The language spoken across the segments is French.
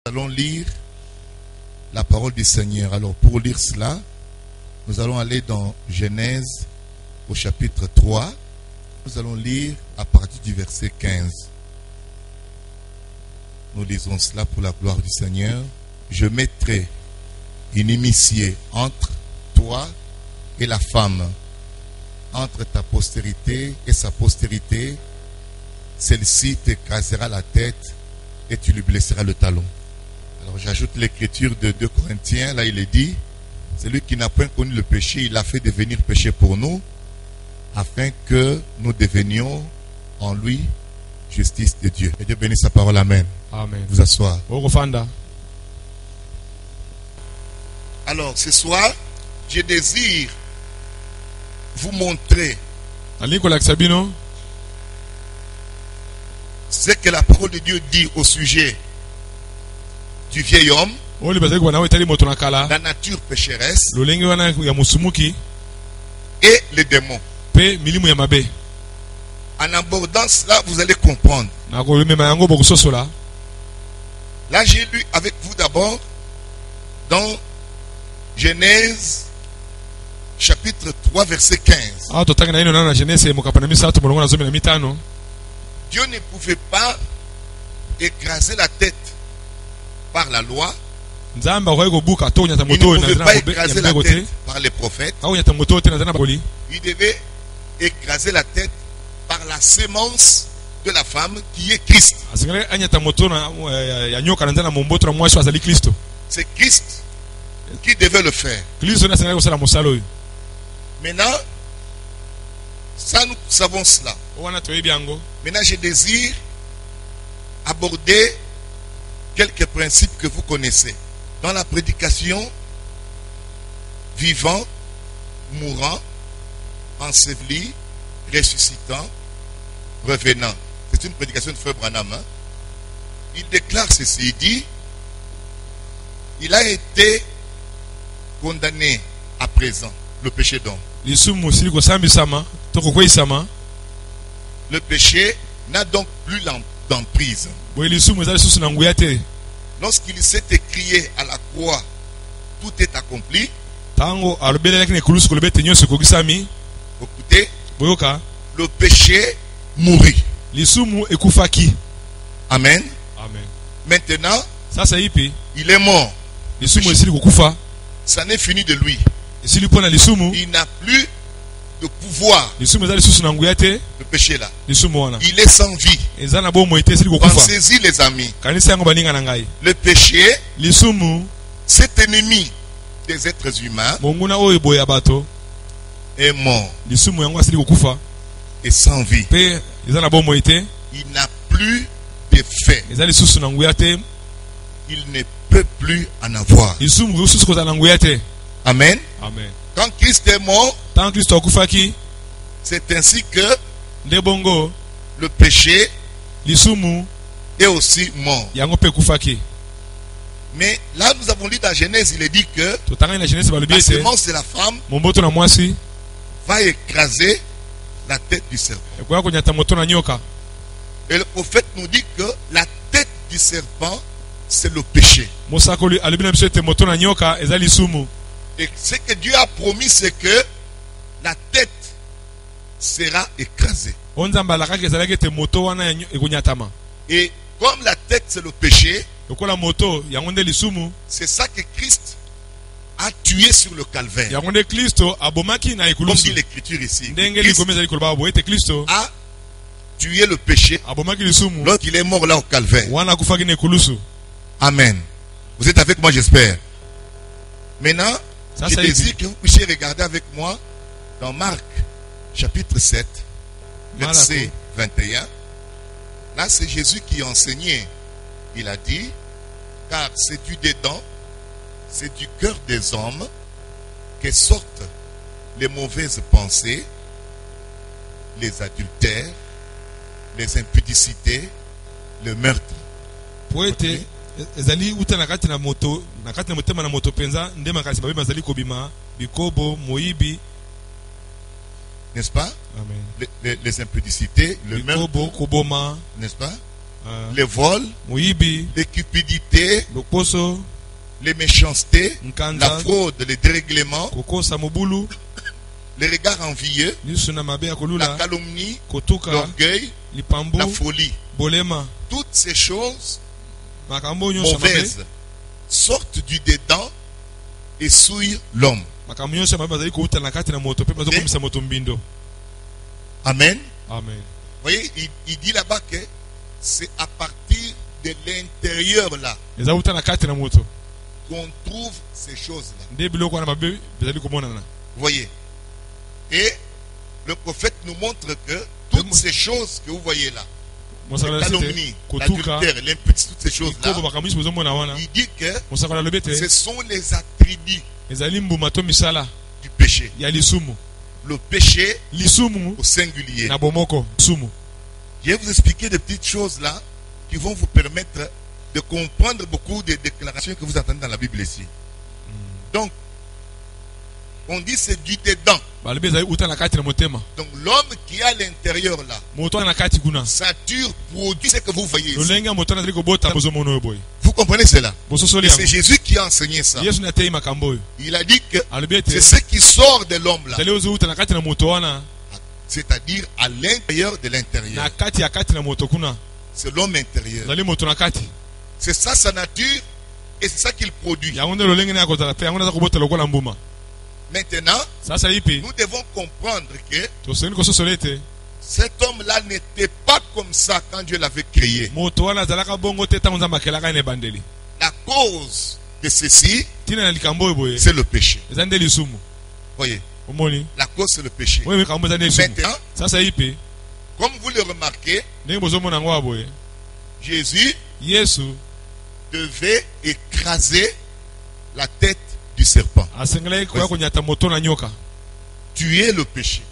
Nous allons lire la parole du Seigneur. Alors pour lire cela, nous allons aller dans Genèse au chapitre 3. Nous allons lire à partir du verset 15. Nous lisons cela pour la gloire du Seigneur. Je mettrai une inimitié entre toi et la femme, entre ta postérité et sa postérité. Celle-ci t'écrasera la tête et tu lui blesseras le talon. Alors j'ajoute l'écriture de 2 Corinthiens, là il est dit, celui qui n'a point connu le péché, il l'a fait devenir péché pour nous, afin que nous devenions en lui justice de Dieu. Que Dieu bénisse sa parole, amen. Amen. Vous asseoir. Alors ce soir, je désire vous montrer ce que la parole de Dieu dit au sujet du vieil homme, la nature pécheresse et les démons. En abordant cela, vous allez comprendre. Là, j'ai lu avec vous d'abord dans Genèse chapitre 3 verset 15. Dieu ne pouvait pas écraser la tête par la loi. Il ne pouvait pas écraser la tête par les prophètes. Il devait écraser la tête par la sémence de la femme qui est Christ. C'est Christ qui devait le faire. Maintenant, ça nous savons cela. Maintenant, je désire aborder quelques principes que vous connaissez. Dans la prédication, vivant, mourant, enseveli, ressuscitant, revenant. C'est une prédication de Frère Branham. Il déclare ceci, il dit, il a été condamné à présent, le péché d'homme. Le péché n'a donc plus d'emprise. Lorsqu'il s'est écrié à la croix, tout est accompli. Écoutez, le péché mourit. Amen. Maintenant, il est mort. Ça n'est fini de lui. Il n'a plus de pouvoir. Le péché là. Il est sans vie. Pensez-y les amis. Le péché, cet ennemi des êtres humains, est mort. Et sans vie. Il n'a plus d'effet. Il ne peut plus en avoir. Amen. Quand Christ est mort, c'est ainsi que le péché est aussi mort. Mais là, nous avons lu dans Genèse, il est dit que la sémence de la femme va écraser la tête du serpent. Et le prophète nous dit que la tête du serpent, c'est le péché. Et ce que Dieu a promis, c'est que la tête sera écrasée. Et comme la tête c'est le péché, c'est ça que Christ a tué sur le calvaire. Comme dit l'écriture ici, Christ a tué le péché lorsqu'il est mort là au calvaire. Amen. Vous êtes avec moi, j'espère. Maintenant, je désire que vous puissiez regarder avec moi dans Marc chapitre 7 verset 21. Là c'est Jésus qui enseignait. Il a dit, car c'est du dedans, c'est du cœur des hommes que sortent les mauvaises pensées, les adultères, les impudicités, le meurtre. N'est-ce pas? Les impudicités, le meurtre, n'est-ce pas? le vol, muibi, les cupidités, loposo, les méchancetés, nkanda, la fraude, les dérèglements, kokosa mobulu, les regards envieux, lisu na mabe ya la kolula, calomnie, kotuka, l'orgueil, lipambu, la folie. bolema, Toutes ces choses makambo nyonso mabe, mauvaises sortent du dedans et souillent l'homme. makambo nyonso mabe bazali kouta na kati na moto pe bazokomisa moto mbindo. Amen. Amen. Vous voyez, il dit là-bas que c'est à partir de l'intérieur là Ezauta na kati na moto. qu'on trouve ces choses-là. Nde biloko na mabe bazali komonana. Vous voyez. Et le prophète nous montre que toutes ces choses que vous voyez là, la calomnie, l'adultère, l'impudicité, toutes ces choses-là, il dit que ce sont les attributs du péché. Le péché au singulier. Je vais vous expliquer des petites choses là qui vont vous permettre de comprendre beaucoup des déclarations que vous entendez dans la Bible ici. Donc, on dit c'est du dedans. Donc l'homme qui est à l'intérieur là, sature, produit ce que vous voyez ici. Vous comprenez cela? Et c'est Jésus qui a enseigné ça. Il a dit que c'est ce qui sort de l'homme là, c'est-à-dire à l'intérieur de l'intérieur. C'est l'homme intérieur. C'est ça sa nature et c'est ça qu'il produit. Maintenant, nous devons comprendre que cet homme-là n'était pas comme ça quand Dieu l'avait créé. La cause de ceci, c'est le péché. Voyez, la cause c'est le péché. Maintenant, comme vous le remarquez, Jésus devait écraser la tête du serpent. Tuer le péché.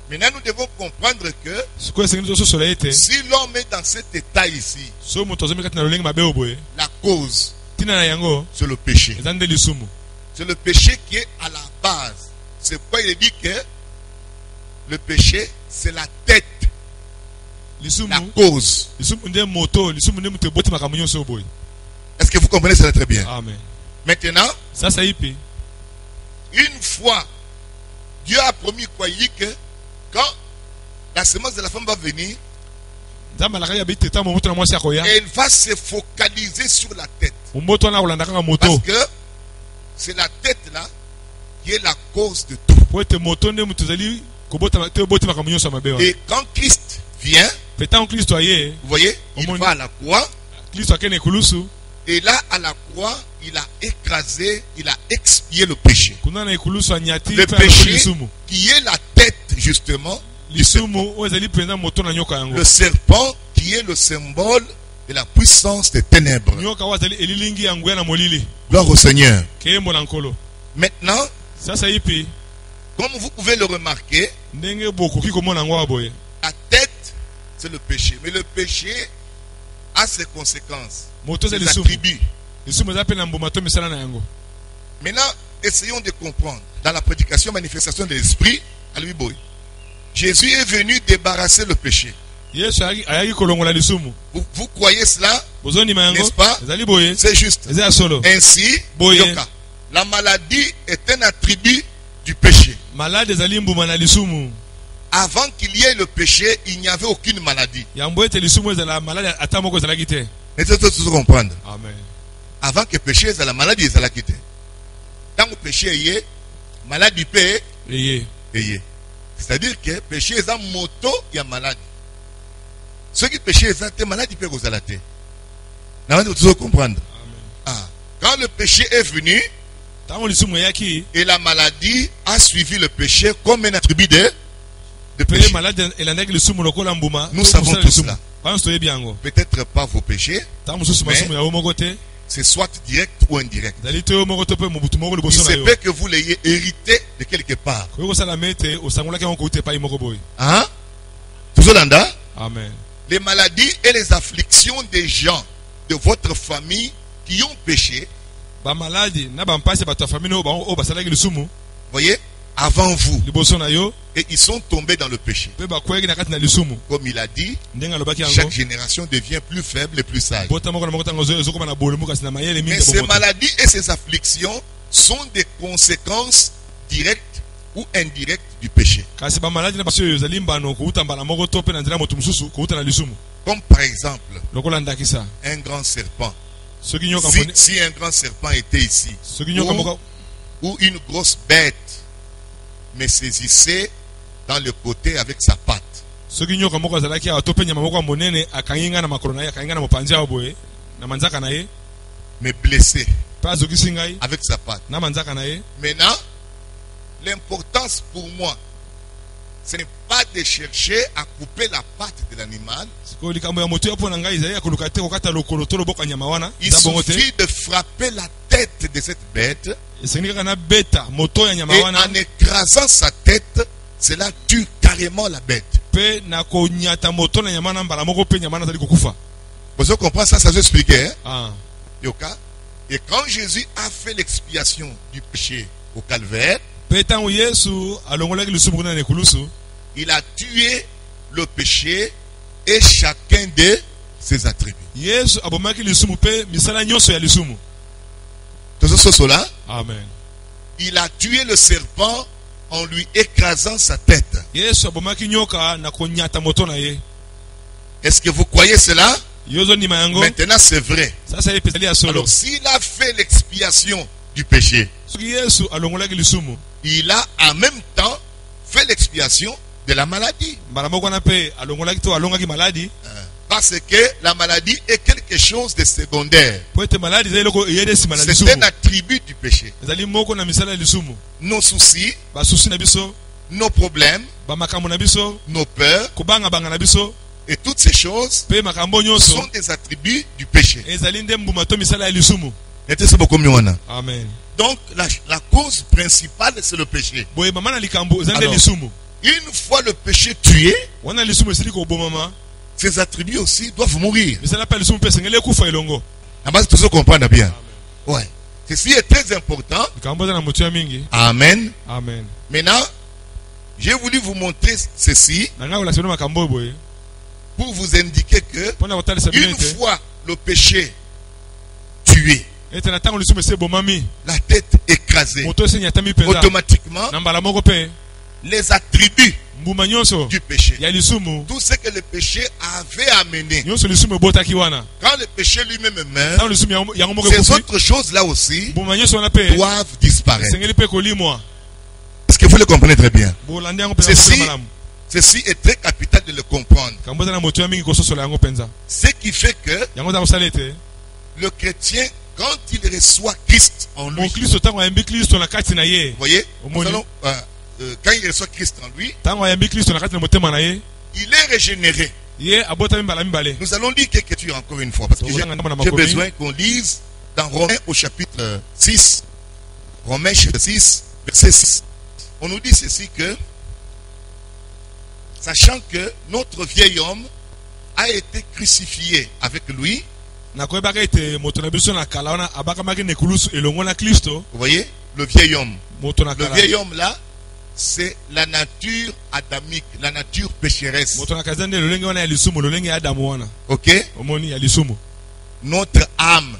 Maintenant, nous devons comprendre que si l'homme est dans cet état ici, la cause, c'est le péché. C'est le péché qui est à la base. C'est pourquoi il dit que le péché, c'est la tête. La cause. Est-ce que vous comprenez cela très bien? Amen. Maintenant, une fois, Dieu a promis quoi? Il dit que quand la semence de la femme va venir, elle va se focaliser sur la tête. Parce que c'est la tête là qui est la cause de tout. Et quand Christ vient, vous voyez, il va à la croix. Et là, à la croix, il a écrasé, il a expié le péché. Le péché qui est la tête, justement, du serpent. Le serpent qui est le symbole de la puissance des ténèbres. Gloire au Seigneur. Maintenant, comme vous pouvez le remarquer, la tête, c'est le péché. Mais le péché a ses conséquences, ses attributs. Maintenant, essayons de comprendre. Dans la prédication, manifestation de l'esprit, Jésus est venu débarrasser le péché. Vous croyez cela? N'est-ce pas? C'est juste. Ainsi, la maladie est un attribut du péché. Avant qu'il y ait le péché, il n'y avait aucune maladie. Est-ce comprendre? Amen. Avant que le péché soit la maladie, c'est la quitte. Quand le péché est maladie peut. C'est-à-dire que le péché est un moto, il y a maladie. Ceux qui péché est maladie peut vous alater. Vous devez comprendre. Quand le péché est venu, et la maladie a suivi le péché comme un attribut de péché. Nous savons tout cela. Peut-être pas vos péchés, mais c'est soit direct ou indirect. Il se peut que vous l'ayez hérité de quelque part. Hein? Toujours là? Amen. Les maladies et les afflictions des gens de votre famille qui ont péché. Voyez? avant vous. liboso na yo Et ils sont tombés dans le péché. pe bakweki na kati na lisumu Comme il a dit, ndenge alobaki chaque yango génération devient plus faible et plus sage. bota moko na moko ntango ezokoma na bolemu kasi na mayele mingi Mais ya ces bomoto. maladies et ces afflictions sont des conséquences directes ou indirectes du péché. kasi bamaladi na basi oyo ezali mbano kouta mbala moko to mpe na nzela moto mosusu kouta na lisumu Comme par exemple, lokola ndakisa un grand serpent. soki nyoka Si un grand serpent était ici, soki nyoka moko ou une grosse bête me saisissait dans le côté avec sa patte, soki nyoka moko azalaki awa to mpe nyama moko ya monene akangi ngai na makolo na ye akangi ngai na mopanzi awa boye na manzaka na ye me blessait mpe azokisi ngai avec sa patte. na manzaka na ye. Maintenant, l'importance pour moi, ce n'est pas de chercher à couper la patte de l'animal. sikoyo likambo ya moto ya mpo na ngai ezali ya koluka te kokata lokolo to loboko ya nyama wana Il eza bongo te suffit de frapper la tête de cette bête esengeli kaka nabeta moto ya nyama et wana en écrasant sa tête, cela tue carrément la bête. mpe na konyata moto na nyama wana mbala moko mpe nyama wana azali kokufa. Vous comprenez ça, ça veut expliquer. Hein? Ah. Yoka. Et quand Jésus a fait l'expiation du péché au calvaire, mpe ntango yesu alongolaki lisumu kuna na ekulusu il a tué le péché et chacun de ses attributs. yesu abomaki lisumu mpe misala nyonso ya lisumu. Tout cela, amen. il a tué le serpent en lui écrasant sa tête. yesu abomaki nyoka na konyata moto na ye. Est-ce que vous croyez cela? yozo ndima yango Maintenant c'est vrai. sasa ye pesali ya solo. Alors s'il a fait l'expiation du péché, soki yesu alongolaki lisumu il a en même temps fait l'expiation de la maladie. mbala moko wana mpe alongolaki to alongaki maladi Parce que la maladie est quelque chose de secondaire. po ete maladi ezali eloko eyede nsima na C'est lisumu un attribut du péché. ezali moko na misala ya lisumu. Nos soucis, basusi na biso nos problèmes, bamakambo na biso nos peurs kobangabanga na biso et toutes ces choses mpe makambo sont nyonso des attributs du péché. ezali nde mbuma to misala ya lisumu. Amen. Donc la cause principale c'est le péché. boye mama na likambo ezali nde Alors, lisumu. une fois le péché tué, wana lisumu esili kobomama ces attributs aussi doivent mourir. misala mpe ya lisumu mpe esengeli ekufa elongo. La base tout ça comprendre bien. Ouais. Ceci est très important. likambo eza na motu ya mingi. Amen. Amen. Maintenant, j'ai voulu vous montrer ceci na ngai olakisa bino makambo oyo boye pour vous indiquer que mpona kotalisa bino une ete fois le péché tué, ete na ntango lisumu esi ebomami la tête écrasée, moto esi enyatami mpenza automatiquement na mbala moko mpe les attributs mbuma nyonso du péché, ya lisumu tout ce que le péché avait amené, nyonso lisumu ebotaki wana quand le péché lui-même meurt, ntango lisumu yango moko ces ekufi autres choses là aussi mbuma nyonso wana mpe doivent disparaître. esengeli mpe kolimwa. Est-ce que vous le comprenez très bien? bolandi yango mpenza Ceci, malamu. ceci est très capital de le comprendre. kambo eza na moto ya mingi kososola yango mpenza. Ce qui fait que yango eza kosala ete le chrétien, quand il reçoit Christ en lui, mokristo ntango ayambi kristo na kati na ye vous voyez, Omoni. nous allons, quand il reçoit Christ en lui, ntango ayambi kristo na kati na motema na ye il est régénéré. ye abotami mbala mibale. Nous allons lire quelques écritures encore une fois, parce que j'ai besoin qu'on lise dans Romains au chapitre 6, Romains chapitre 6, verset 6. On nous dit ceci que, sachant que notre vieil homme a été crucifié avec lui, nakoyebaka ete moto na biso na kala wana abakamaki na ekulusu elongo na kristo. vous voyez, le vieil homme. moto na Le kala vieil homme là, c'est la nature adamique, la nature pécheresse. moto na kala eza nde lolenge wana ya lisumu lolenge ya adamu wana Ok? omoni ya lisumu. Notre âme.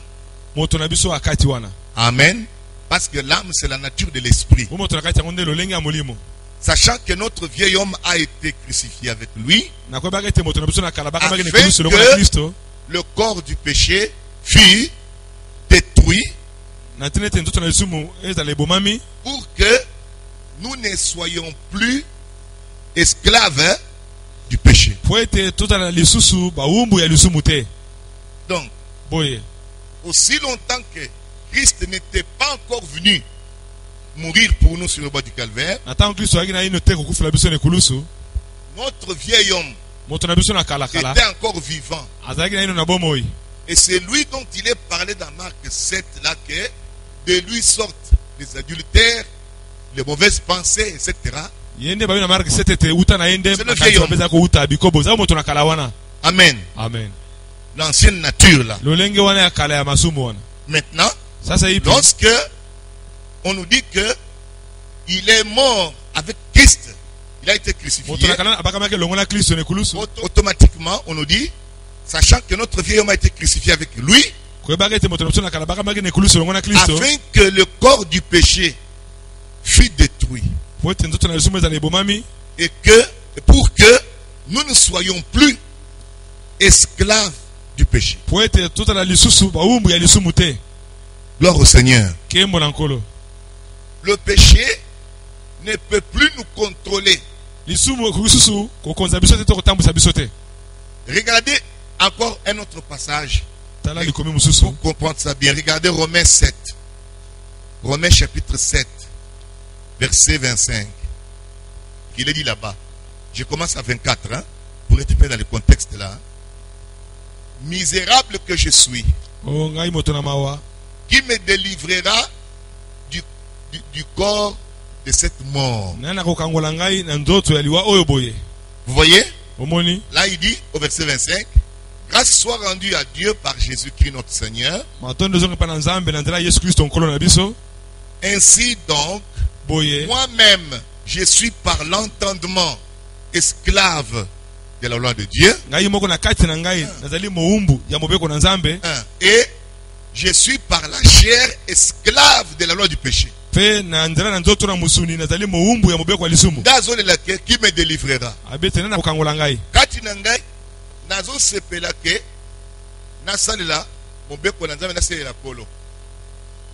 moto na biso akati wana Amen. Parce que l'âme, c'est la nature de l'esprit. bo moto na kati yango nde lolenge ya molimo. Sachant que notre vieil homme a été crucifié avec lui, nakoyebaka ete moto na biso na kala abakamaki na Afin ekulusu elongo na que- kristo le corps du péché fut détruit na ntina ete nzoto na lisumu ezala ebomami pour que nous ne soyons plus esclaves du péché. po ete tozala lisusu bawumbu ya lisumu te. Donc, boye aussi longtemps que Christ n'était pas encore venu mourir pour nous sur le bois du calvaire, na ntango kristo ayaki na ino te kokufela biso na ekulusu notre vieil homme moto na biso na kalakala était encore vivant. azalaki na ino na bomoi. Et c'est lui dont il est parlé dans Marc 7, là, que de lui sortent les adultères, les mauvaises pensées, etc. ye nde babi na mark 7 ete uta na ye nde C'est le vieil homme. mpeza kouta bikobo eza moto na kala wana. Amen. Amen. L'ancienne nature, là. lolenge wana ya kala ya masumu wana Maintenant, sasa hivi lorsque on nous dit que il est mort avec Christ. Il a été crucifié. Automatiquement, on nous dit, sachant que notre vieil homme a été crucifié avec lui, afin que le corps du péché fût détruit. Et que, pour que nous ne soyons plus esclaves du péché. Gloire au Seigneur. Le péché ne peut plus nous contrôler. Regardez encore un autre passage pour comprendre ça bien. Regardez Romains 7. Romains chapitre 7, verset 25. Il est dit là-bas. Je commence à 24, hein, pour être dans le contexte là. Misérable que je suis, qui me délivrera du corps de cette mort. Vous voyez? Là il dit au verset 25, grâce soit rendue à Dieu par Jésus-Christ notre Seigneur. Ainsi donc, moi-même, je suis par l'entendement esclave de la loi de Dieu. Et je suis par la chair esclave de la loi du péché. Qui me délivrera?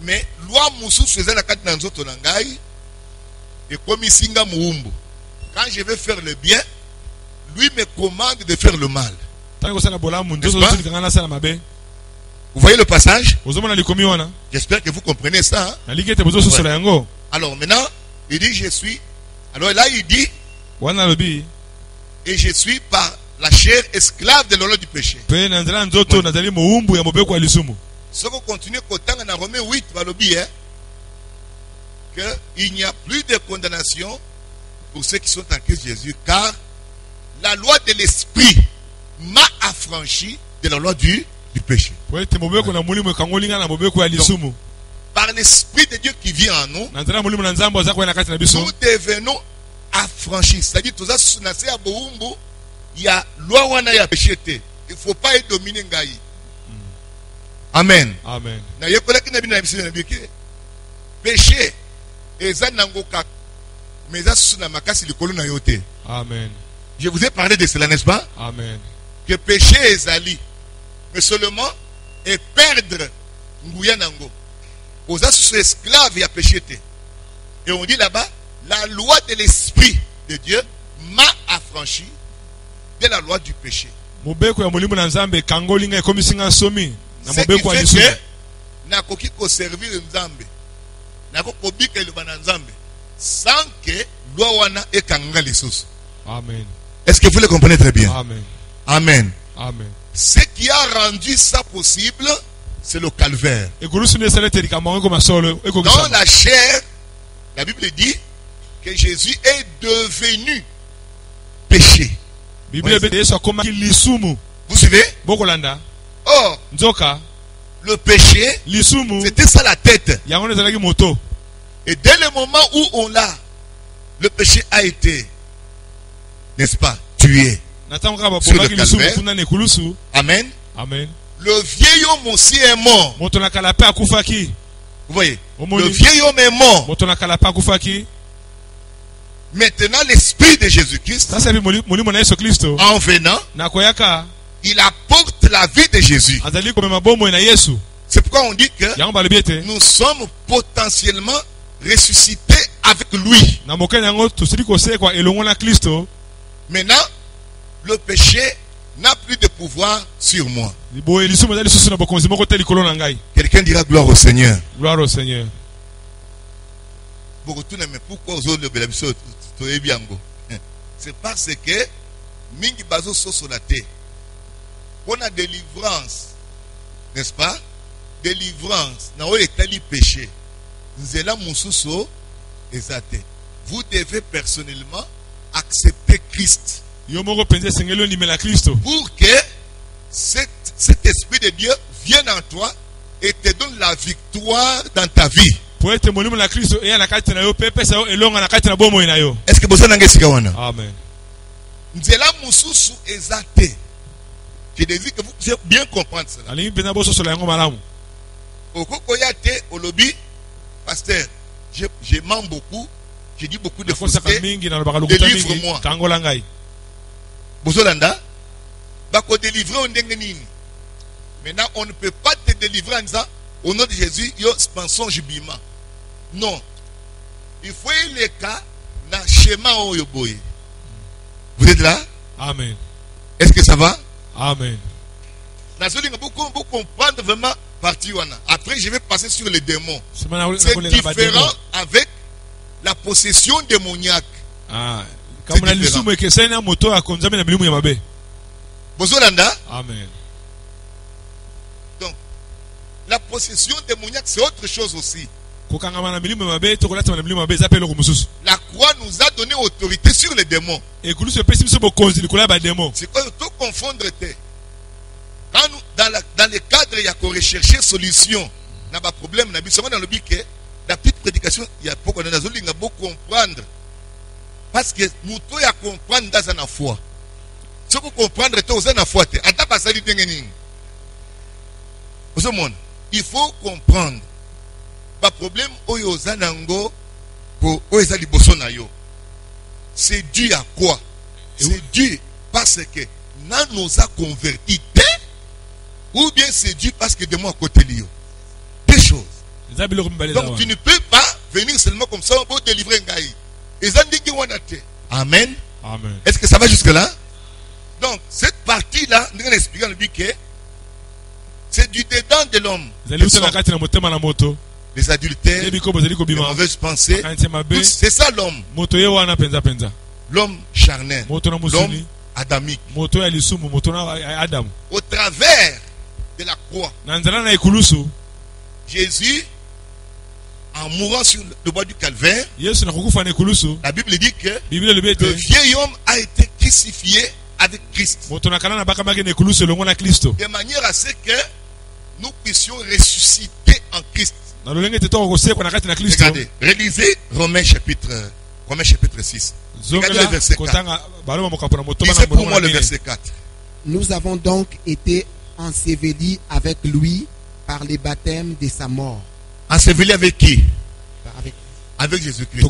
Mais loi mususu eza na kati na nzoto na ngai ekomisinga muumbu. Quand je vais faire le bien, lui me commande de faire le mal. Vous voyez le passage? J'espère que vous comprenez ça. Hein? Ouais. Alors maintenant, il dit je suis. Alors là il dit et je suis par la chair esclave de la loi du péché. Si on continue dans Romains 8, qu'il n'y a plus de condamnation pour ceux qui sont en Christ Jésus, car la loi de l'esprit m'a affranchi de la loi du péché. Donc, par l'esprit de Dieu qui vient en nous, nous devenons affranchis. C'est-à-dire, il y a loi wana ya péché. Il ne faut pas être dominé. Amen. Amen. Péché Amen. Je vous ai parlé de cela, n'est-ce pas? Amen. Que péché est ali, mais seulement et perdre Nguyanango. Aux esclaves et à péché. Et on dit là-bas, la loi de l'esprit de Dieu m'a affranchi de la loi du péché. Ce qui fait que nakoki ko servir Nzambe, nakoki bika ilubana Nzambe, sans que loi wana ekanga lisusu. Amen. Est-ce que vous le comprenez très bien? Amen. Amen. Amen. Ce qui a rendu ça possible, c'est le calvaire. Dans la chair, la Bible dit que Jésus est devenu péché. Vous suivez? Or, le péché, c'était ça la tête. Et dès le moment où on l'a, le péché a été, n'est-ce pas, tué sur le calvaire. Amen. Amen. Le vieil homme aussi est mort. Vous voyez, le vieil homme est mort. Maintenant, l'esprit de Jésus-Christ, en venant, il apporte la vie de Jésus. C'est pourquoi on dit que nous sommes potentiellement ressuscités avec lui. Maintenant, le péché n'a plus de pouvoir sur moi. Quelqu'un dira gloire au Seigneur. Gloire au Seigneur. Mais pourquoi c'est parce que mingi bazo sosolate. On a délivrance, n'est-ce pas? Délivrance. Na o etali péché. Nzela mususo ezate. Vous devez personnellement accepter Christ. Pour que cet esprit de Dieu vienne en toi et te donne la victoire dans ta vie. po ete molimo na Kristo eya na kati na yo pe pesa yo elonga na kati na bomoi na yo. Est-ce que boza nanga esika wana? Amen. Nzela mususu ezate. Je dis que vous devez bien comprendre cela. Alingi pena boso sola yango malamu. Okoko yate olobi, pasteur, je mens beaucoup, je dis beaucoup de faussetés. Délivre-moi. Kangola ngai. Bozolanda, bako délivrer on ndenge nini. Maintenant, on ne peut pas te délivrer en disant au nom de Jésus, yo pensons jubilement. Non. Il faut les cas dans le schéma où yo boye. Vous êtes là? Amen. Est-ce que ça va? Amen. Beaucoup comprendre vraiment partie wana. Après, je vais passer sur les démons. C'est différent avec la possession démoniaque. Ah. Comme la lisumu ekesena moto akonzami na bilimu ya mabe. Bozolanda? Amen. Donc, la possession démoniaque, c'est autre chose aussi. La croix nous a donné autorité sur les démons. C'est quoi il faut confondre. Quand nous, dans le cadre, il y a qu'on rechercher solution. Il y a pas de problème. Dans le but que la petite prédication, il y a beaucoup de comprendre. Parce que nous devons comprendre dans la foi. Si vous comprenez, vous avez la foi. Il faut comprendre. Pas problème, c'est dû à quoi? C'est dû parce que nous nous a convertis. Ou bien c'est dû parce que de moi à côté de lui. Deux choses. Donc tu ne peux pas venir seulement comme ça pour délivrer un gars. Amen. Amen. Est-ce que ça va jusque là? Donc cette partie-là, nous allons expliquer le but que c'est du dedans de l'homme. Les adultères, les mauvaises pensées, c'est ça l'homme. L'homme charnel, l'homme adamique. Au travers de la croix, Jésus, en mourant sur le bois du calvaire, la Bible dit que le vieil homme a été crucifié avec Christ. De manière à ce que nous puissions ressusciter en Christ. Regardez, relisez Romains chapitre 6. Regardez le verset 4. Lisez pour moi le verset 4. Nous avons donc été ensevelis avec lui par les baptêmes de sa mort. Ensevelis avec qui? Avec Jésus-Christ.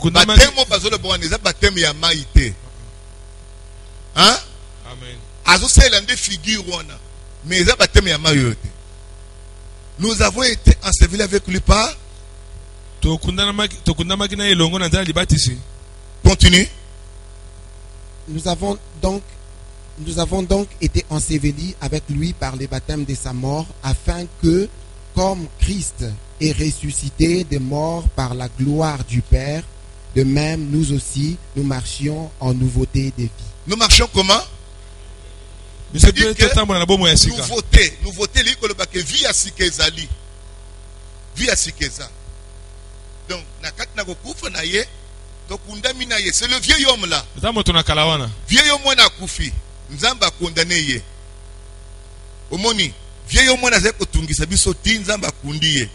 Baptême ya maïté. Hein? Amen. Mais baptême ya maïté. Nous avons été ensevelis avec lui par. Continue. Nous avons donc été ensevelis avec lui par les baptêmes de sa mort, afin que, comme Christ est ressuscité des morts par la gloire du Père, de même nous aussi, nous marchions en nouveauté de vie. Nous marchions comment? Nouveauté, vie à Sikezali. Vie à Sikeza. Donc, c'est le vieil homme là. Vieil homme n'a koufi. Nzamba condamné ye. Omoni, vieil homme n'a zeko tungisa biso ti nzamba kundiye.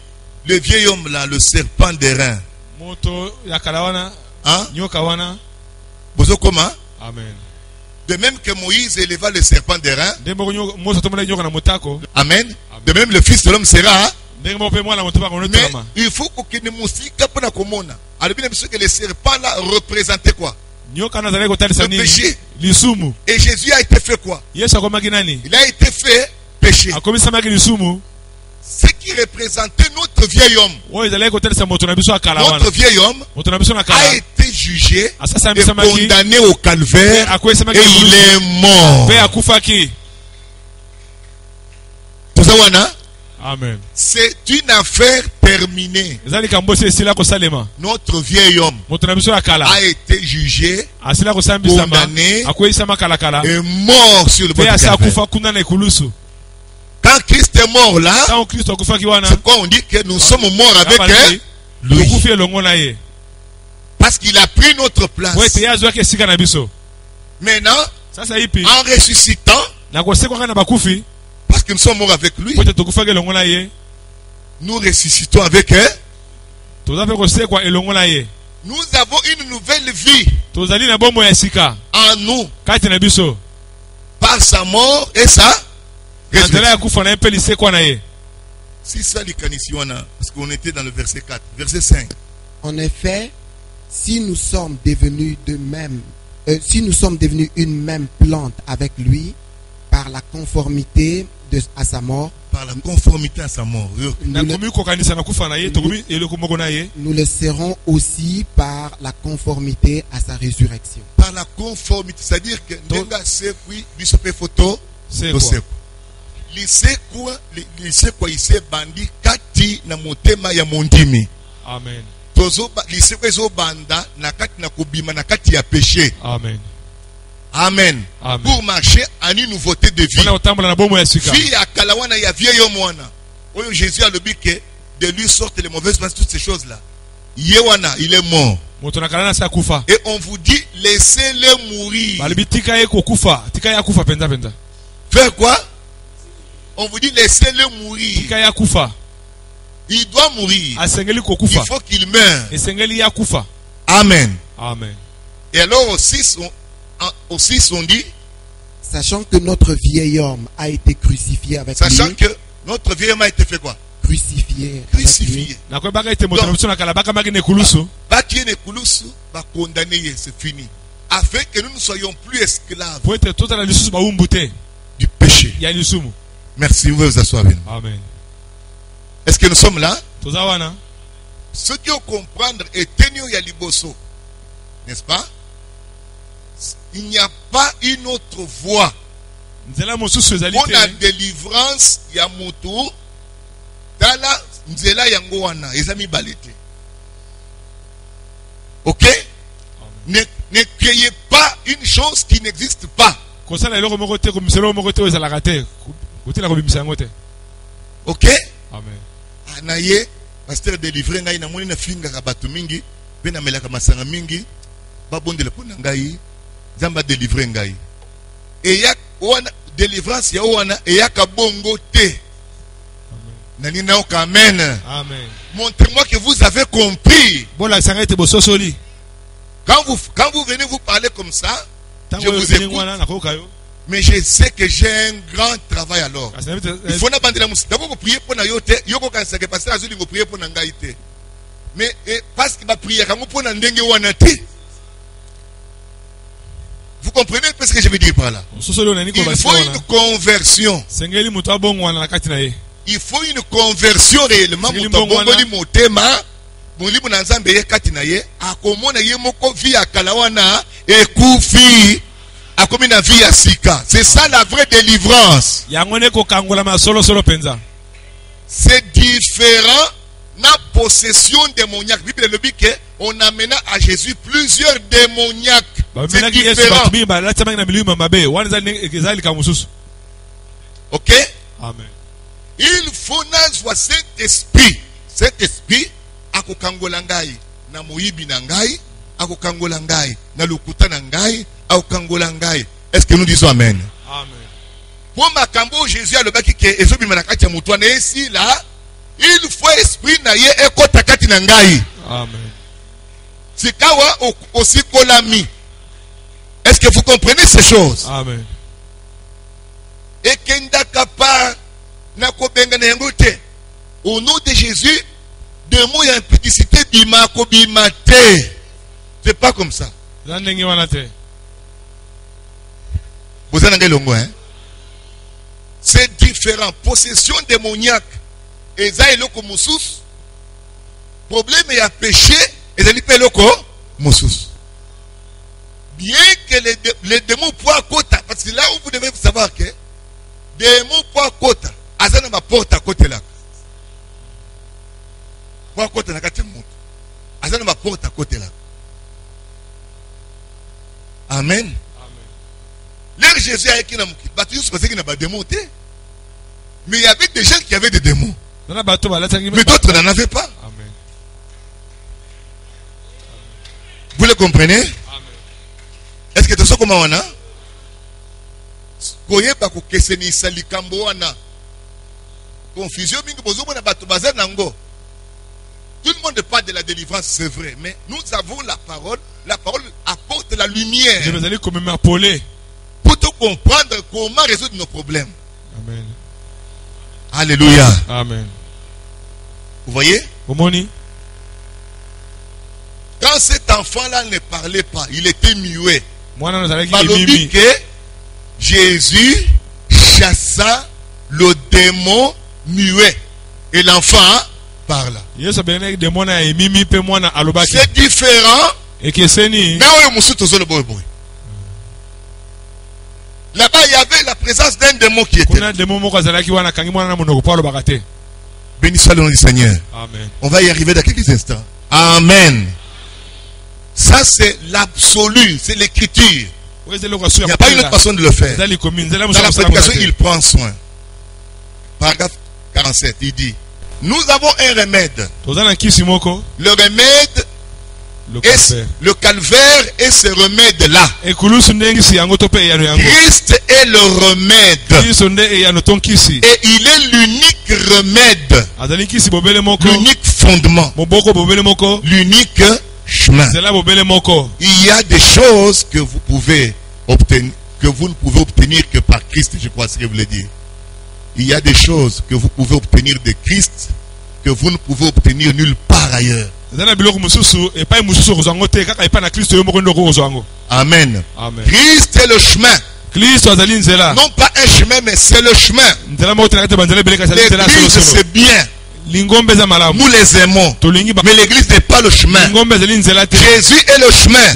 Le vieil homme là, le serpent d'airain. Moto ya kalawana. Hein? Nyoka wana. Bozo comment? Amen. De même que Moïse éleva le serpent d'airain. Amen. De même le fils de l'homme sera. Mais il faut que nous que les serpents là représentaient quoi? Le péché. Et Jésus a été fait quoi? Il a été fait péché. Ce qui représentait notre vieil homme. Notre vieil homme a été jugé et condamné au calvaire et il est mort. Amen. C'est une affaire terminée. Notre vieil homme a été jugé, condamné et mort sur le bois du calvaire. Quand Christ est mort là, c'est quoi on dit que nous sommes morts avec lui. Parce qu'il a pris notre place. Maintenant, en ressuscitant, parce que nous sommes morts avec lui, nous ressuscitons avec toza pe kosekwa elongo na ye. Nous avons une nouvelle vie Tozali na bombo ya sika en nous kati na biso. par sa mort et sa Nzela ya résurrection. kufa na ye pe lisekwa na ye. Si ça likanisi wana, parce qu'on était dans le verset 4, verset 5. En effet, si nous sommes devenus si nous sommes devenus une même plante avec lui par la conformité à sa mort, Par la conformité à sa mort. Na nous le, komi kokanisa na kufa na ye, tokomi eloko moko na ye. nous le serons aussi par la conformité à sa résurrection. Par la conformité, c'est-à-dire que ndenga sekwi bisope photo C'est to quoi? sekwa. Lisekwa ise bandi kati na motema ya mondimi. Amen. Tozo lisekwa ezo banda na kati na kobima na kati ya péché. Amen. Amen. Amen. Pour marcher en une nouveauté de vie. Wana otambola na bombo ya sika. Vie ya kalawana ya vieil mwana. Oyo Jésus a le dit que de lui sortent les mauvaises pensées, toutes ces choses là. Yewana, il est mort. Moto na kalana sa kufa. Et on vous dit laissez-le mourir. Balibi tika ye ko kufa, tika ya kufa penza penza. Faire quoi? On vous dit laissez-le mourir. Tika ya kufa. Il doit mourir. Asengeli ko Il kufa. faut qu'il meure. Esengeli ya kufa. Amen. Amen. Et alors aussi on dit, Sachant que notre vieil homme a été crucifié avec sachant lui, que notre vieil homme a été fait quoi? crucifié avec lui, Crucifié. Na ko baka ite moto na biso na kala baka maki ne kulusu. Baki ne kulusu, ba condamné, c'est fini. Afin que nous ne soyons plus esclaves Po ete tota na lisusu ba umbute. du péché. Ya lisumu. Merci, vous pouvez vous asseoir avec nous. Amen. Est-ce que nous sommes là? Toza wana. Ceux qui ont comprendre et tenir Yaliboso, n'est-ce pas? Il n'y a pas une autre voie Nzela mosusu ezali pour la te. délivrance ya mutu dala nzela yango wana ezami balete. Ok? Ne créez pas une chose qui n'existe pas. Kosala eloko moko te ko miselo moko te ezalaka te. Kotela ko bimisa yango te. Ok? Amen. Anaye pasteur délivré ngai na moni na finga ka batu mingi pe na melaka masanga mingi ba bondela pona ngai zamba délivré ngai. Et ya wana délivrance ya wana et ya ka bongo te. Nani na oka amen. Amen. Montrez-moi que vous avez compris. Bola sanga ete bososoli. Quand vous venez vous parler comme ça, je Tango vous ezeli écoute. wana na koka yo. Mais je sais que j'ai un grand travail alors. Kasi na Il bite faut na bandela musi. D'abord, vous priez pour na yote. Yoko kanisa que pasteur azuli vous prier pour na ngaite. Mais parce qu'il va prier quand vous prenez ndenge wana te. Vous comprenez un peu ce que je veux dire par là? sosoli ona niko Il basi faut wana. une conversion. Sengeli muto abongo wana na kati na ye. Il faut une conversion réellement. Singeli Muto mbongo wana. bongoli motema. Mulimu na nzambe ye kati na ye. Akomona ye moko vie akala wana ekufi. Akomi na vie ya sika. C'est ça la vraie délivrance. Yango ne ko kangola masolo solo penza. C'est différent na possession démoniaque. Bible le dit qu'on amena à Jésus plusieurs démoniaques. Ba C'est mena ki Yesu différent. batumi ba la tsama na milima mabe. Wana ezali ka mususu. Ok? Amen. Il faut nazwa Saint-Esprit. Saint-Esprit akokangola ngai na moyibi na ngai, akokangola ngai na lukuta na ngai, akokangola ngai. Est-ce que nous disons amen? Amen. Pour makambo Jésus a le baki ke ezobima na kati ya mutu na esi là, il faut esprit na ye ekota kati na ngai. Amen. Sikawa aussi kolami. Est-ce que vous comprenez ces choses? Amen. Et kenda kapa na kobenga na yango te. Au nom de Jésus, de mots et impudicité bima kobima te. C'est pas comme ça. Zandenge wana te. Vous en avez longo, hein? C'est différent. Possession démoniaque. Et ça est loko moussous. Problème et à péché. Et ça est loko moussous. Bien que les démons poient kota. Parce que là où vous devez savoir que démons poient kota. Azana ma porte à côté là. Poient kota na kati moto. Azana ma porte à côté là. Amen. L'air Jésus a écrit dans mon kit. Baptiste pensait qu'il n'y a pas de démons. Mais il y avait des gens qui avaient des démons. Nana bato ba la tsangi. Mais d'autres n'en avaient pas. Amen. Vous le comprenez? Amen. Est-ce que tu sais comment on a? Koyeba ko keseni salikambo wana. Confusion mingi bozo na bato bazar nango. Tout le monde pas de la délivrance, c'est vrai. Mais nous avons la parole apporte la lumière Je vais aller comme m'appeler. pour te comprendre comment résoudre nos problèmes. Amen. Alléluia. Amen. Vous voyez? Omoni. Quand cet enfant-là ne parlait pas, il était muet. Mwana nazalaki Balobi emimi. que Jésus chassa le démon muet. Et l'enfant parla. Yesu abenaki demona ya emimi pe mwana alobaki. C'est différent. Ekeseni. Mais on est moussou toujours le boy. Là-bas, il y avait la présence d'un démon qui était là. Kuna demon moko azalaki wana kangi mwana na monoko pa alobaka te. Béni soit le nom du Seigneur. Amen. On va y arriver dans quelques instants. Amen. Ça, c'est l'absolu. C'est l'écriture. Il n'y a pas une autre façon de le faire. Dans la prédication, il prend soin. Paragraphe 47, il dit, nous avons un remède. Le remède est le calvaire et ce remède-là. Christ est le remède. Et il est l'unique remède. L'unique fondement. L'unique chemin. Il y a des choses que vous pouvez obtenir, que vous ne pouvez obtenir que par Christ, je crois ce que vous voulez dire. Il y a des choses que vous pouvez obtenir de Christ que vous ne pouvez obtenir nulle part ailleurs. Amen. Amen. Christ est le chemin. Non pas un chemin, mais c'est le chemin. L'église, c'est bien. Nous les aimons. Mais l'église n'est pas le chemin. Jésus est le chemin.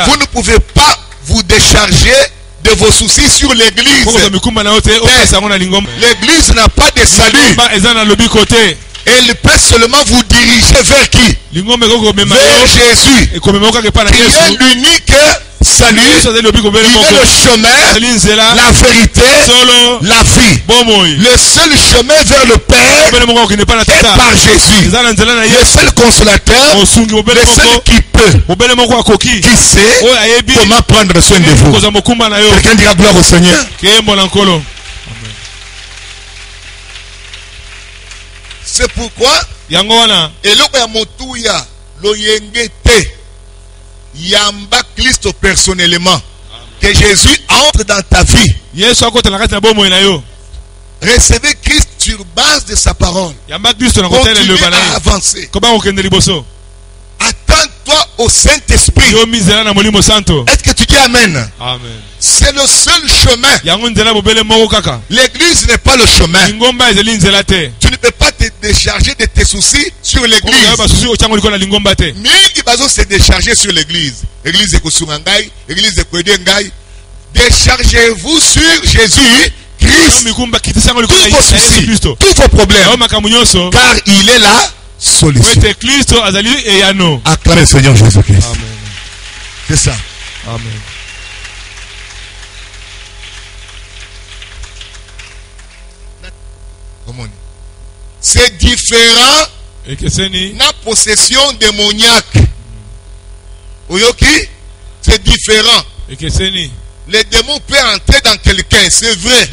Vous ne pouvez pas vous décharger de vos soucis sur l'église. L'église n'a pas de salut. Elle peut seulement vous diriger vers qui? Vers Jésus. Qui est l'unique salut. Il est le chemin, la vérité, la vie. Le seul chemin vers le Père est par Jésus. Le seul consolateur, le seul qui peut, qui sait comment prendre soin de vous. Quelqu'un dira gloire au Seigneur. C'est pourquoi eloko ya motuya loyengete yamba Christ personnellement. Que Jésus entre dans ta vie. Recevez Christ sur base de sa parole. Continuez à avancer. Attends-toi au Saint-Esprit. Est-ce que tu dis Amen? Amen. C'est le seul chemin. L'église n'est pas le chemin. Tu ne peux pas te décharger de tes soucis sur l'église. Mingi bazo se décharger sur l'église. Église ekosungangai, église ekoedengai. Déchargez-vous sur Jésus Christ. Tous vos soucis, tous vos problèmes. Car il est la solution. Acclamez le Seigneur Jésus-Christ. C'est ça. Amen. C'est différent na possession démoniaque. Oyoki, c'est différent. Les démons peuvent entrer dans quelqu'un, c'est vrai.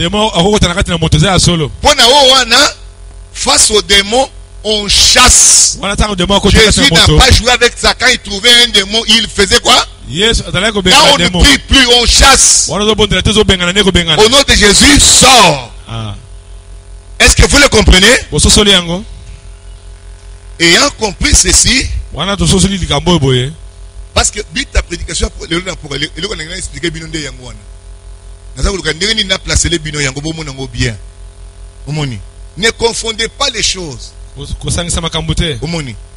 Face aux démons, on chasse. Jésus n'a pas joué avec ça. Quand il trouvait un démon, il faisait quoi? Là on ne prie plus, on chasse. Au nom de Jésus, sort. Est-ce que vous le comprenez? Ayant compris ceci, parce que vite ta prédication ne confondez pas les choses.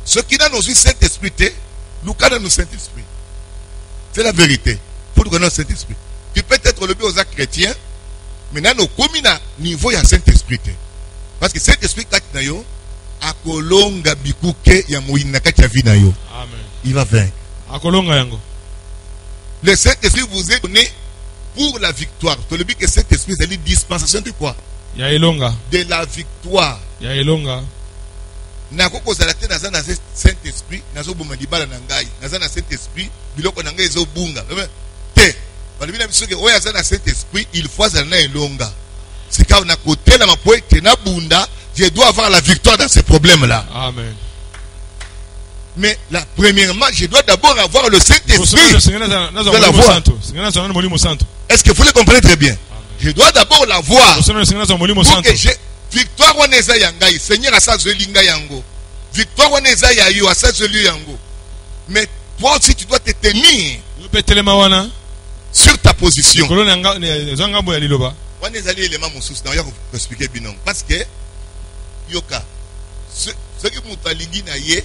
Ce qui dans nos vies Saint-Esprit, nous Saint-Esprit. C'est la vérité. Pour nous connaître Saint-Esprit. Tu peux être le aux actes chrétiens, mais dans nos communes niveau il y a Saint-Esprit. Parce que Saint-Esprit nayo akolonga bikuke ya moyina kati ya vie nayo. Amen. Il va vaincre. Akolonga yango. Le Saint-Esprit vous est donné pour la victoire. Tu le dis que Saint-Esprit c'est une dispensation de quoi? Ya elonga. De la victoire. Ya elonga. Nakoko zalate na Saint-Esprit, nazo boma libala na ngai. Naza na Saint-Esprit, biloko na ngai ezo bunga. Te. Balibina biso ke oya za na Saint-Esprit, il faut za na elonga. C'est quand on a côté la mapoe que na bunda, je dois avoir la victoire dans ces problèmes là. Amen. Mais là, premièrement, je dois d'abord avoir le Saint-Esprit de la voix. Est-ce que vous le comprenez très bien? Je dois d'abord la voir. Pour que j'ai victoire on est yangai. Seigneur a sa zelinga yango. Victoire on est yayo a sa zelu yango. Mais toi aussi tu dois te tenir sur ta position. On est allé élément mon souci. D'ailleurs, vous expliquer bien. Parce que yoka, ce qui m'a talingi na ye,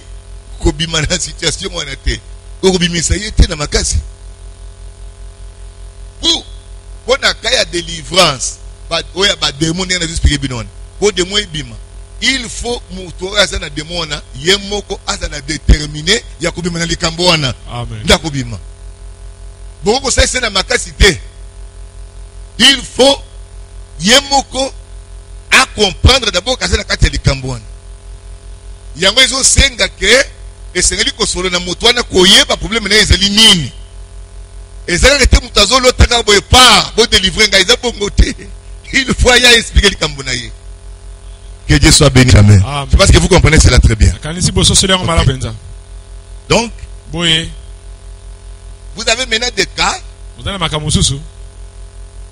kobima na situation on était. Kobimisa ye te na makasi. Pour na kaya délivrance, oya ba démon na expliquer bien. Pour démon bima. Il faut muto azana démon na yemoko azana déterminé ya kobima na likambo wana. Amen. Nda kobima. Boko ça c'est na makasi te. Il faut yemoko à comprendre d'abord qu'à la carte de Cambouane. Yango ezo senga ke esengeli ko solo na moto wana koye ba problème na ezali nini. Ezali rete mutazo lo taka boye pa bo délivrer nga ezabo ngote. Il faut y expliquer le Cambouana ye. Que Dieu soit béni. Amen. Je pense que vous comprenez cela très bien. Okay. Donc, vous avez maintenant des cas.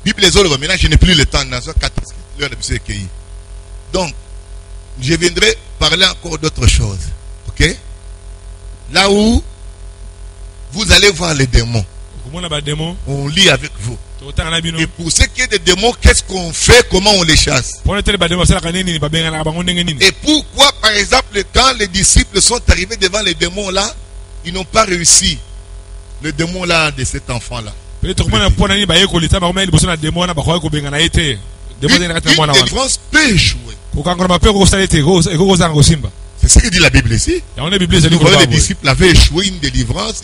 Bible les autres, maintenant je n'ai plus le temps dans ce 4 l'heure de CKI. Donc, je viendrai parler encore d'autres choses. Ok? Là où vous allez voir les démons. On lit avec vous. Et pour ce qui est des démons, qu'est-ce qu'on fait? Comment on les chasse? Et pourquoi, par exemple, quand les disciples sont arrivés devant les démons là, ils n'ont pas réussi? Le démon là de cet enfant là. Une délivrance peut échouer. C'est ce que dit la Bible ici. Vous voyez, les disciples avaient échoué une délivrance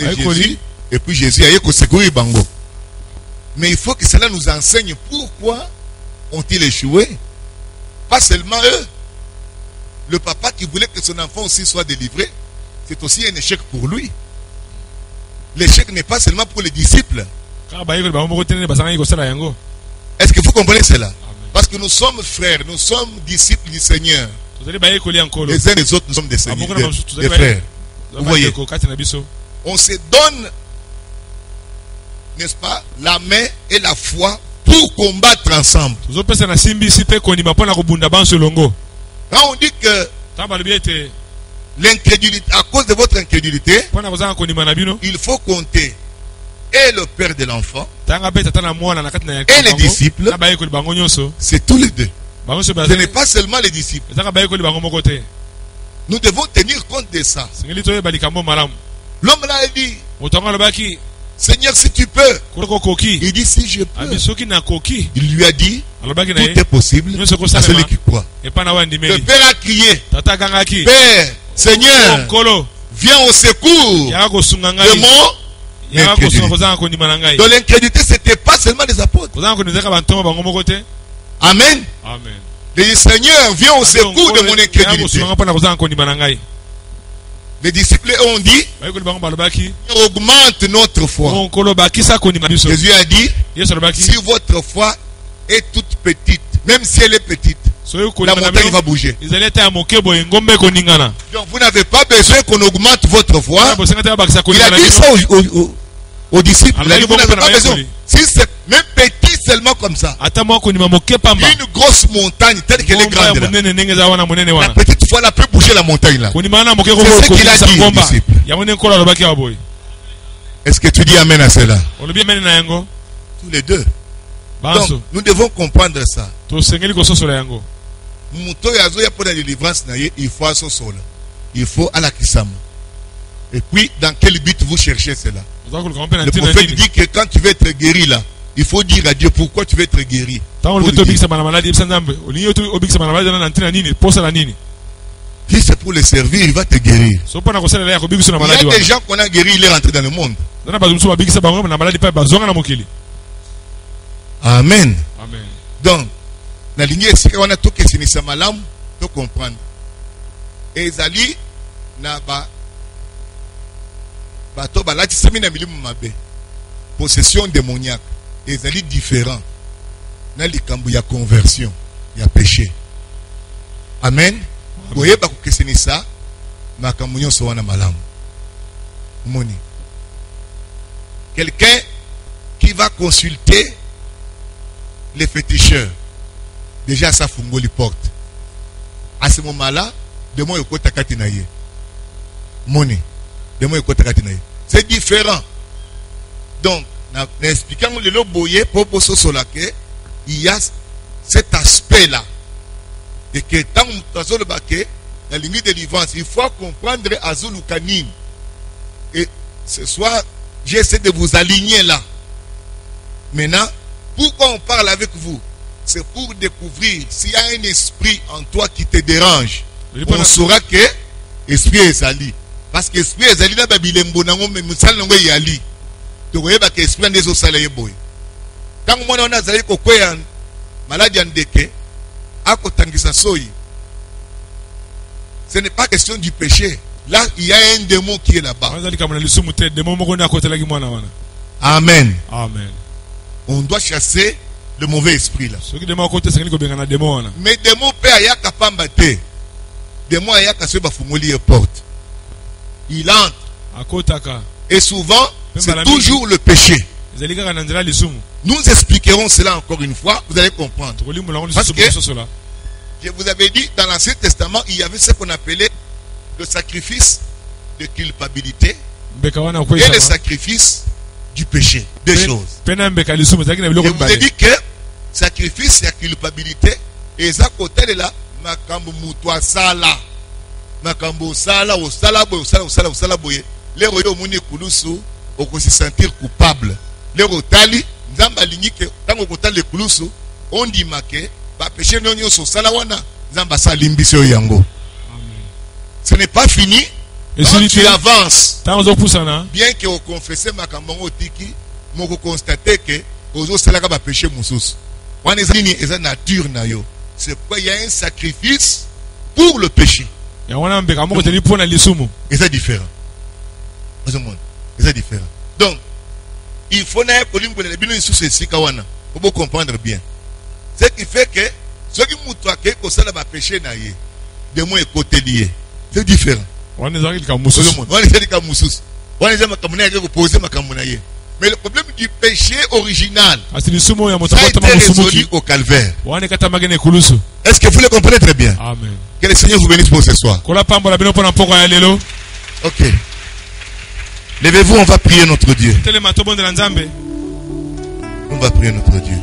et puis Jésus a secourir Bango. Mais il faut que cela nous enseigne pourquoi ont-ils échoué. Pas seulement eux. Le papa qui voulait que son enfant aussi soit délivré, c'est aussi un échec pour lui. L'échec n'est pas seulement pour les disciples. Est-ce que vous comprenez cela? Parce que nous sommes frères, nous sommes disciples du Seigneur. Les uns et les autres, nous sommes des seigneurs, des frères. Vous voyez, on se donne, n'est-ce pas, la main et la foi pour combattre ensemble. Quand on dit que l'incrédulité, à cause de votre incrédulité, il faut compter et le père de l'enfant et les disciples. C'est tous les deux. Ce n'est pas seulement les disciples. Nous devons tenir compte de ça. L'homme là dit, Seigneur, si tu peux. Il dit, si je peux. Il lui a dit, tout est possible à celui qui croit. Le père a crié, Père, Seigneur, viens au secours de mon incrédulité. Donc l'incrédulité, ce n'était pas seulement les apôtres. Amen. Le Seigneur, viens au secours de mon incrédulité. Les disciples ont dit, augmente notre foi. Jésus a dit, si votre foi est toute petite, même si elle est petite, la montagne va bouger. Donc vous n'avez pas besoin qu'on augmente votre foi. Il a dit ça aux disciples. Il a dit, vous n'avez pas besoin. Si c'est même petit seulement comme ça, une grosse montagne telle qu'elle est grande là, la petite foi là peut bouger la montagne là. C'est ce qu'il a dit aux disciples. Est-ce que tu dis amen à cela? Tous les deux. Donc nous devons comprendre ça. Il faut à la kisama. Et puis dans quel but vous cherchez cela? Le prophète dit que quand tu veux être guéri là, il faut dire à Dieu pourquoi tu veux être guéri. Si c'est pour le servir, il va te guérir. Il y a des gens qu'on a guéri, il est rentré dans le monde. Amen. Donc, la ligne est on a tout que c'est malam, tout comprendre. Et Zali n'a pas bateau balati semina milimu mabe. Possession démoniaque. Et Zali différent. Na likambu ya conversion, ya péché. Amen. Voyez pas que c'est ça. Makambu nyoso wana malamu. Moni. Quelqu'un qui va consulter les féticheurs. Déjà, ça fungo les portes. À ce moment-là, de moi, il y a Moni. De moi, il y a c'est différent. Donc, en expliquant le loboye, pour ce il y a cet aspect-là. Et que tant que le baquet, la limite de l'ivance, il faut comprendre Azul ou Kanine. Et ce soir, j'essaie de vous aligner là. Maintenant, pourquoi on parle avec vous? C'est pour découvrir s'il y a un esprit en toi qui te dérange. On saura que l'esprit est ali. Parce que l'esprit est ali, mais Moussal n'a pas yali. Tu vois que l'esprit n'est pas salé boy. Quand on a zali kokoyan maladie andeke, à kotangisa soyi. Ce n'est pas question du péché. Là, il y a un démon qui est là-bas. Amen. Amen. On doit chasser le mauvais esprit là. Mais démon peut aya kapamba te. Démon aya kaso bafungoli porte. Il entre. Et souvent, c'est toujours le péché. Nous expliquerons cela encore une fois, vous allez comprendre. Parce que je vous avais dit, dans l'Ancien Testament, il y avait ce qu'on appelait le sacrifice de culpabilité et le sacrifice du péché. Deux choses. Je vous ai dit que sacrifice et culpabilité, et ça côté de là, makambo mutwa sala. Makambo sala, au sala boye. Les royaumes muni kulusu, on se sentir coupable. Les rotali, nzamba linike, tango kotali kulusu, on dit maké, ba péché non so sala wana, nzamba salimbisio yango. Ce n'est pas fini. Quand tu avances, bien que vous confessez makambo tiki, vous constatez que vous avez péché moussous. C'est pourquoi il y a un sacrifice pour le péché. Et c'est différent. C'est différent. Donc, il faut comprendre bien. Ce qui fait que ceux qui m'ont traqué, péché, de moi, côté lié. C'est différent. Mais le problème du péché original ça a été résolu au calvaire. Est-ce que vous le comprenez très bien? Amen. Que le Seigneur vous bénisse pour ce soir. Ok. Levez-vous, on va prier notre Dieu. On va prier notre Dieu.